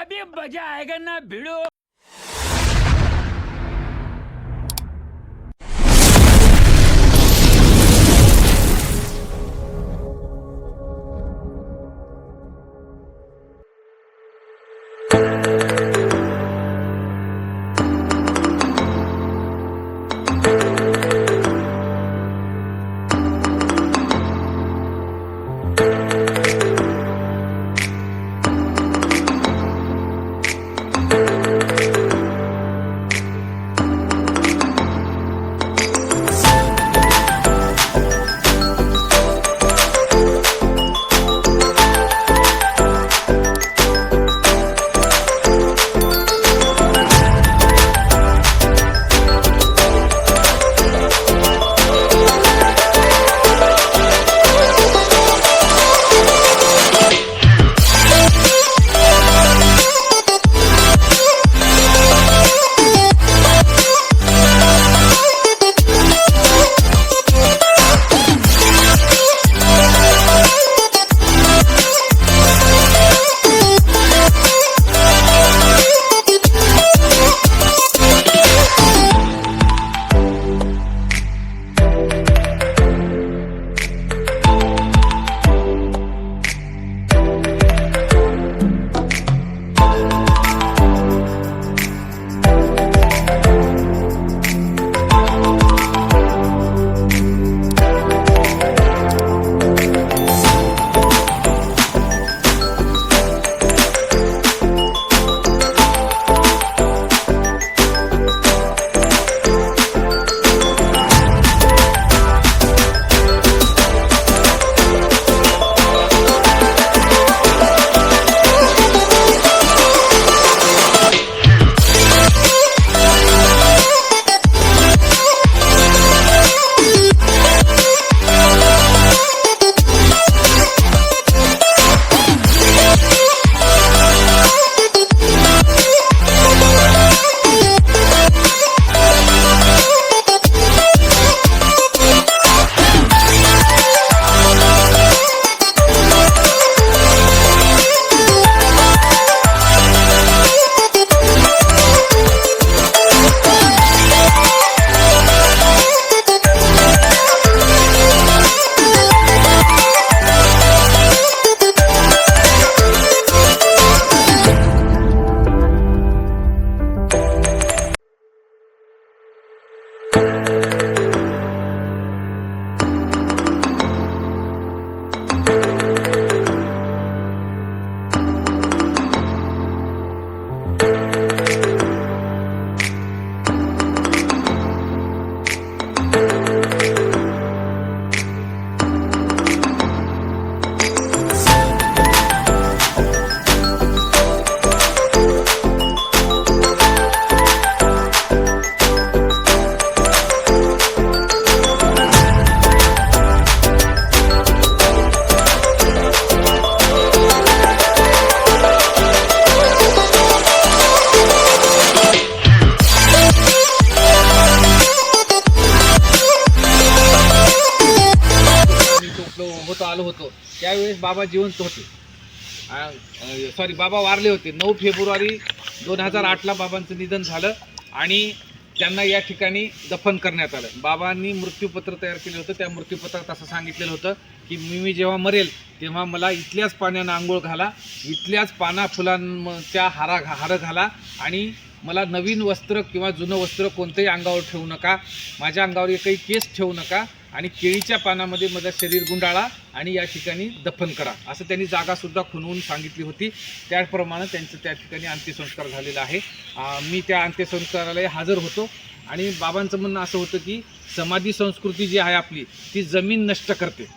अभी मजा आएगा ना भिड़ो। आलो होतो त्यावेळेस बाबा जिवंत होते. बाबा वारले होते. 9 फेब्रुवारी 2008ला बाबांचं निधन झालं आणि त्यांना या ठिकाणी दफन करण्यात आलं. बाबांनी मृत्यूपत्र तयार केलं होतं. त्या मृत्यूपत्रात असं सांगितलेलं होतं की मी जेव्हा मरेल तेव्हा मला इथल्याच पाण्यानं आंघोळ घाला, इथल्याच पाना फुलांच्या हार घाला आणि मला नवीन वस्त्र किंवा जुनं वस्त्र कोणतंही अंगावर ठेवू नका, माझ्या अंगावर एकही केस ठेवू नका आणि केळीच्या पानामध्ये माझं शरीर गुंडाळा आणि या ठिकाणी दफन करा, असं त्यांनी जागासुद्धा खुणवून सांगितली होती. त्याप्रमाणे त्यांचं त्या ठिकाणी अंत्यसंस्कार झालेला आहे. मी त्या अंत्यसंस्काराला हजर होतो आणि बाबांचं म्हणणं असं होतं की समाधी संस्कृती जी आहे आपली ती जमीन नष्ट करते,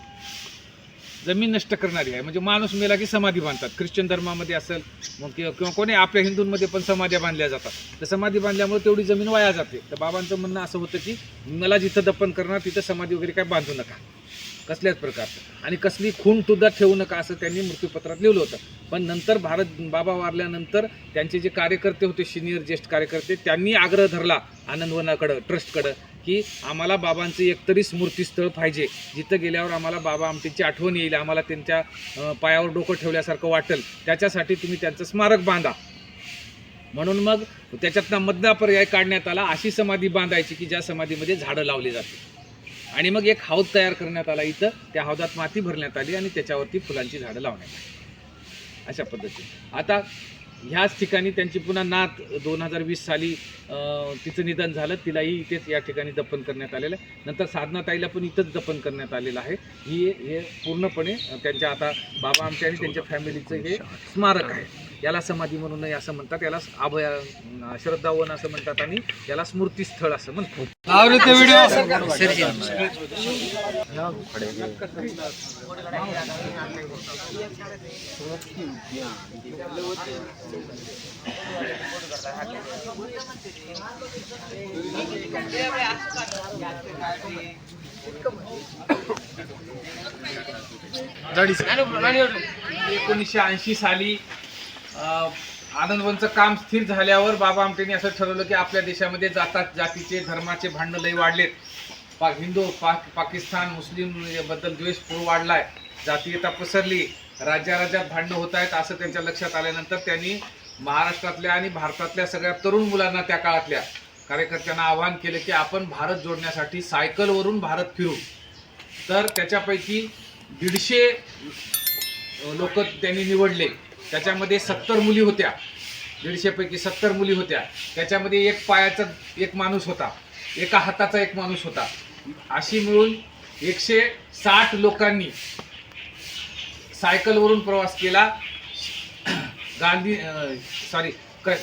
जमीन नष्ट करणारी आहे. म्हणजे माणूस मेला की समाधी बांधतात. ख्रिश्चन धर्मामध्ये असेल मग किंवा कोणी आपल्या हिंदूंमध्ये पण समाध्या बांधल्या जातात. तर समाधी बांधल्यामुळे तेवढी जमीन वाया जाते. तर बाबांचं म्हणणं असं होतं की मला जिथं दफन करणार तिथं समाधी वगैरे काय बांधू नका कसल्याच प्रकारचं, आणि कसली खून सुद्धा ठेवू नका असं त्यांनी मृत्यूपत्रात लिहिलं होतं. पण नंतर बाबा वारल्यानंतर त्यांचे जे कार्यकर्ते होते, सिनियर ज्येष्ठ कार्यकर्ते, त्यांनी आग्रह धरला आनंदवनाकडं, ट्रस्टकडं, की आम्हाला बाबांचं एकतरी स्मृतीस्थळ पाहिजे, जिथं गेल्यावर आम्हाला बाबा आमची आठवण येईल, आम्हाला त्यांच्या पायावर डोकं ठेवल्यासारखं वाटेल, त्याच्यासाठी तुम्ही त्यांचं स्मारक बांधा. म्हणून मग त्याच्यातनं मधला पर्याय काढण्यात आला, अशी समाधी बांधायची की ज्या समाधीमध्ये झाडं लावली जातील. आणि मग एक हौद तयार करण्यात आला इथं, त्या हौदात माती भरण्यात आली आणि त्याच्यावरती फुलांची झाडं लावण्यात आली. अशा पद्धतीने आता ह्याच ठिकाणी त्यांची पुन्हा नात 2020 साली तिचं निधन झालं, तिलाही इथेच या ठिकाणी दफन करण्यात आलेलं आहे. नंतर साधनाताईला पण इथंच दफन करण्यात आलेलं आहे. हे पूर्णपणे त्यांच्या आता बाबा आमच्या आणि त्यांच्या फॅमिलीचं हे स्मारक आहे. याला समाधी म्हणून नाही असं म्हणतात, याला श्रद्धावन असं म्हणतात आणि याला स्मृतीस्थळ असं म्हणतात. एकोणीसशे 80 साली आनंदवनचं काम स्थिर झाल्यावर बाबा आमटेंनी असं ठरवलं की आपल्या देशामध्ये जातीचे धर्माचे भांडणं लई वाढलेत. पाकिस्तान मुस्लिम बद्दल द्वेष वाढलाय, जातीयता पसरली, राज्यात भांडणं होत आहेत असं त्यांच्या लक्षात आल्यानंतर त्यांनी महाराष्ट्रातल्या आणि भारतातल्या सगळ्या तरुण मुलांना, त्या काळातल्या कार्यकर्त्यांना आवाहन केलं की आपण भारत जोडण्यासाठी सायकलवरून भारत फिरू. तर त्याच्यापैकी 150 लोक त्यांनी निवडले. त्याच्यामध्ये 70 मुली होत्या, 150 पैकी 70 मुली होत्या. त्याच्यामध्ये एक पायाचा एक माणूस होता, एका हाताचा एक माणूस होता. अशी मिळून 160 लोकांनी सायकलवरून प्रवास केला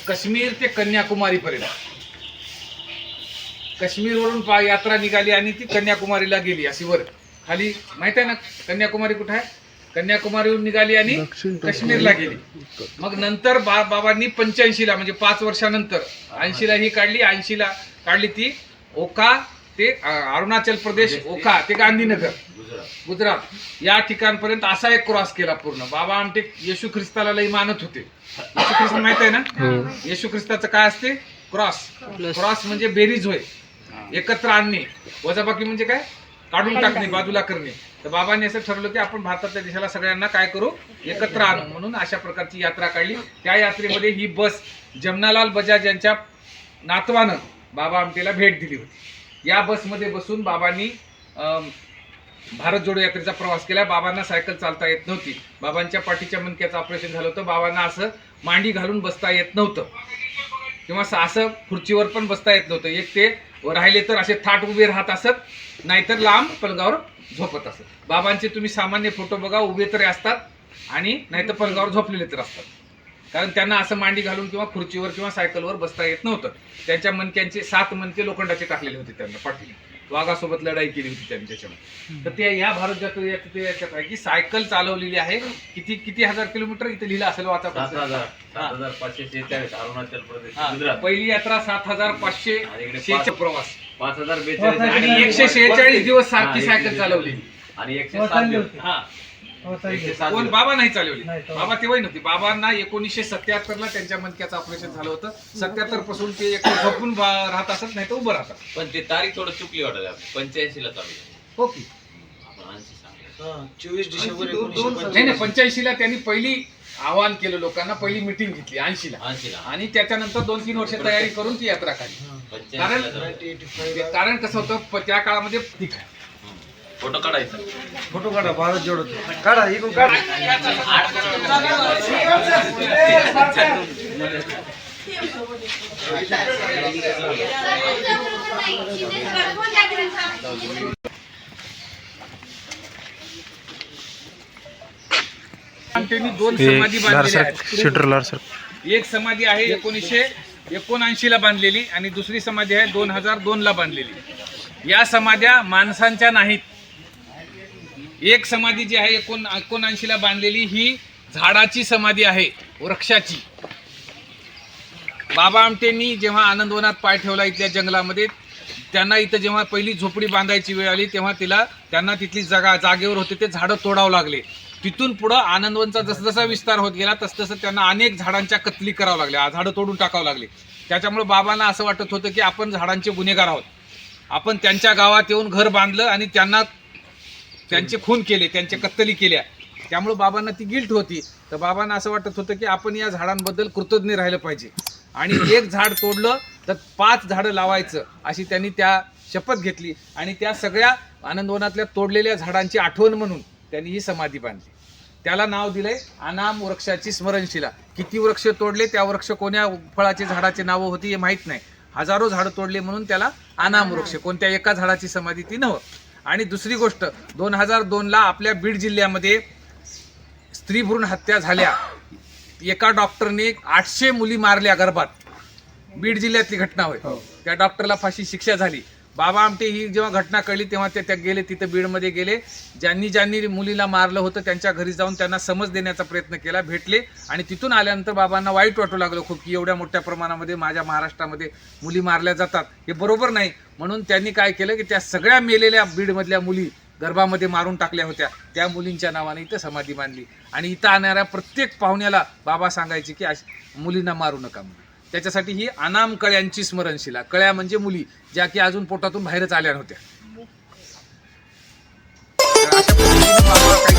काश्मीर ते कन्याकुमारीपर्यंत. काश्मीरवरून यात्रा निघाली आणि ती कन्याकुमारीला गेली. अशी वर खाली माहित आहे ना कन्याकुमारी कुठे आहे? कन्याकुमारीहून निघाली आणि काश्मीरला गेली. मग नंतर बाबांनी 85ला म्हणजे 5 वर्षानंतर 80ला ही काढली. 80ला काढली ती ओखा ते अरुणाचल प्रदेश, ओखा ते गांधीनगर गुजरात या ठिकाणपर्यंत असा एक क्रॉस केला पूर्ण. बाबा आमटे येशू ख्रिस्ताला लई मानत होते. येशू ख्रिस्त माहित आहे ना? येशू ख्रिस्ताचं काय असते? क्रॉस. क्रॉस म्हणजे बेरीज होय, एकत्र आणणे. वजाबाकी म्हणजे काय? काढून टाकणे, बाजूला करणे. तर बाबांनी असं ठरवलं की आपण भारतातल्या देशाला सगळ्यांना काय करू? एकत्र आणू. म्हणून अशा प्रकारची यात्रा काढली. त्या यात्रेमध्ये ही बस जमनालाल बजाज यांच्या नातवानं बाबा आमटेला भेट दिली होती. या बसमध्ये बसून बाबांनी भारत जोडो यात्रेचा प्रवास केला. बाबांना सायकल चालता येत नव्हती. बाबांच्या पाठीच्या मणक्याचं ऑपरेशन झालं होतं. बाबांना असं मांडी घालून बसता येत नव्हतं किंवा असं खुर्चीवर पण बसता येत नव्हतं. एक ते राहिले तर असे थाट उभे राहत असत, नाहीतर लांब पलंगावर झोपत असत. बाबांचे तुम्ही सामान्य फोटो बघा, उभे तरी असतात आणि नाहीतर पलंगावर झोपलेले तर असतात. कारण त्यांना असं मांडी घालून किंवा खुर्चीवर किंवा सायकलवर बसता येत नव्हतं. त्यांच्या मणक्यांचे 7 मणके लोखंडाचे टाकलेले होते त्यांना पाठीने. वाघासोबत लढाई केली होती त्यांनी त्याच्यामध्ये. तर ते ह्या भारत यात्रेत आहे की सायकल चालवलेली आहे. किती हजार किलोमीटर इथे लिहिलं असेल वाचा. 7,546 अरुणाचल प्रदेश गुजरात. पहिली यात्रा 7,546 प्रवास 5,042 आणि 146 दिवस सारखी सायकल चालवली. आणि 107 दिवस. कोण? बाबा नाही चालवली. बाबा तेव्हाही नव्हती. बाबांना 1977ला त्यांच्या मणक्याचं ऑपरेशन झालं होतं. 77 पासून ते एक झोपून राहत असत, नाही तर उभं राहतात. पण ते तारीख थोडं चुकली वाटत. 85ला चालू. हो की 24 डिसेंबर नाही 85ला त्यांनी पहिली आवाहन केलं लोकांना, पहिली मिटिंग घेतली 80ला. आणि त्याच्यानंतर 2-3 वर्ष तयारी करून ती यात्रा काढली. कारण कसं होतं त्या काळामध्ये ठीक आहे. फोटो काढायचा. फोटो काढा, भारत जोडो काढा, इकडून काढा. त्यांनी 2 समाधी बांधलेल्या आहेत. एक समाधी आहे 1979ला बांधलेली आणि दुसरी समाधी आहे 2002ला बांधलेली. या समाध्या माणसांच्या नाहीत. एक समाधी जी आहे 79ला बांधलेली ही झाडाची समाधी आहे, वृक्षाची. बाबा आमटेंनी जेव्हा आनंदवनात पाय ठेवला इथल्या जंगलामध्ये, त्यांना इथं जेव्हा पहिली झोपडी बांधायची वेळ आली तेव्हा त्यांना तिथली जागेवर होते ते झाडं तोडावं लागले. तिथून पुढं आनंदवनचा जसजसा विस्तार होत गेला तसतसं त्यांना अनेक झाडांच्या कत्तली करावं लागल्या, झाडं तोडून टाकावं लागले. त्याच्यामुळे बाबांना असं वाटत होतं की आपण झाडांचे गुन्हेगार आहोत. आपण त्यांच्या गावात येऊन घर बांधलं आणि त्यांचे खून केले, त्यांच्या कत्तली केल्या. त्यामुळे बाबांना ती गिल्ट होती. तर बाबांना असं वाटत होतं की आपण या झाडांबद्दल कृतज्ञ राहिलं पाहिजे. आणि एक झाड तोडलं तर 5 झाडं लावायचं अशी त्यांनी त्या शपथ घेतली आणि त्या सगळ्या आनंदवनातल्या तोडलेल्या झाडांची आठवण म्हणून त्यांनी ही समाधी बांधली. त्याला नाव दिलंय अनाम वृक्षाची स्मरणशिला. किती वृक्ष तोडले, त्या वृक्ष कोण्या फळाचे झाडाचे नावं होती हे माहीत नाही. हजारो झाडं तोडले म्हणून त्याला अनाम वृक्ष, कोणत्या एका झाडाची समाधी ती नव्हं. आणि दुसरी गोष्ट, 2002ला आपल्या बीड जिल्ह्यामध्ये स्त्री भ्रूण हत्या झाल्या. एका डॉक्टरने 800 मुली मारल्या गर्भात. बीड जिल्ह्यातली घटना होय. त्या डॉक्टरला फाशी शिक्षा झाली. बाबा आमटे ही जेव्हा घटना कळली तेव्हा त्या गेले तिथे बीडमध्ये गेले. ज्यांनी मुलीला मारलं होतं त्यांच्या घरी जाऊन त्यांना समज देण्याचा प्रयत्न केला, भेटले. आणि तिथून आल्यानंतर बाबांना वाईट वाटू लागलं खूप की एवढ्या मोठ्या प्रमाणामध्ये माझ्या महाराष्ट्रामध्ये मुली मारल्या जातात, हे बरोबर नाही. म्हणून त्यांनी काय केलं की त्या सगळ्या मेलेल्या बीडमधल्या मुली गर्भामध्ये मारून टाकल्या होत्या, त्या मुलींच्या नावाने इथं समाधी बांधली. आणि इथं आणणाऱ्या प्रत्येक पाहुण्याला बाबा सांगायचे की मुलींना मारू नका म्हणून. त्याच्यासाठी ही अनाम कळ्यांची स्मरणशिला. कळ्या म्हणजे मुली ज्या की अजून पोटातून बाहेरच आल्या नव्हत्या. तर अशा पद्धतीने बाबा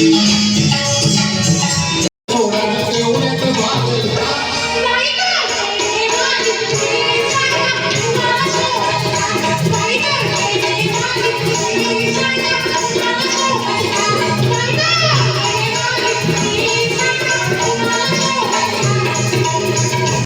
की